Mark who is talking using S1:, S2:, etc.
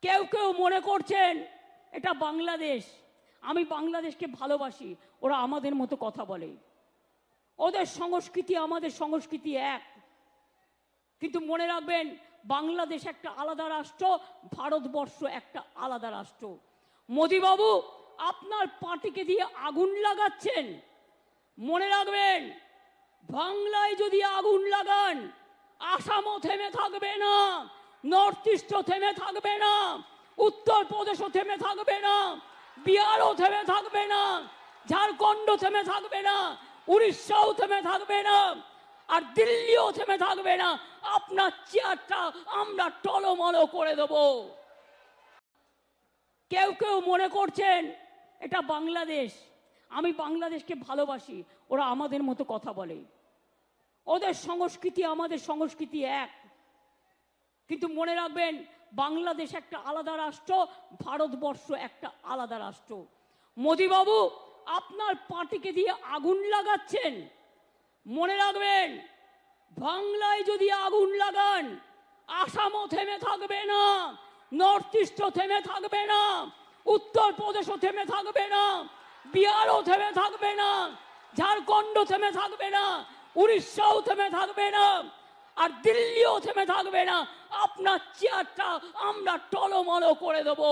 S1: কেউ কেউ মনে করছেন এটা বাংলাদেশ, আমি বাংলাদেশকে ভালোবাসি, ওরা আমাদের মতো কথা বলে, ওদের সংস্কৃতি আমাদের সংস্কৃতি এক। কিন্তু মনে রাখবেন, বাংলাদেশ একটা আলাদা রাষ্ট্র, ভারতবর্ষ একটা আলাদা রাষ্ট্র। মোদিবাবু আপনার পার্টিকে দিয়ে আগুন লাগাচ্ছেন, মনে রাখবেন বাংলায় যদি আগুন লাগান আসামও থেমে থাকবে না, নর্থ ইস্টও থেমে থাকবে না, উত্তরপ্রদেশও থেমে থাকবে না, বিহারও থেমে থাকবে না, ঝাড়খণ্ডও থেমে থাকবে না, উড়িষ্যাও থেমে থাকবে না, আর দিল্লিও থেমে থাকবে না। আপনার চেয়ারটা আমরা টলমল করে দেব। কেউ কেউ মনে করছেন এটা বাংলাদেশ, আমি বাংলাদেশকে ভালোবাসি, ওরা আমাদের মতো কথা বলে, ওদের সংস্কৃতি আমাদের সংস্কৃতি এক। কিন্তু মনে রাখবেন, বাংলাদেশ একটা আলাদা রাষ্ট্র, ভারতবর্ষ একটা আলাদা রাষ্ট্র। মোদিবাবু আপনার পার্টিকে দিয়ে আগুন লাগাচ্ছেন, মনে রাখবেন বাংলায় যদি আগুন লাগান আসামও থেমে থাকবে না, নর্থ ইস্টও থেমে থাকবে না, উত্তরপ্রদেশও থেমে থাকবে না, বিহারও থেমে থাকবে না, ঝাড়খণ্ড থেমে থাকবে না, উড়িষ্যাও থেমে থাকবে না, আর দিল্লিও থেমে থাকবে না। আপনার চেয়ারটা আমরা টলমল করে দেব।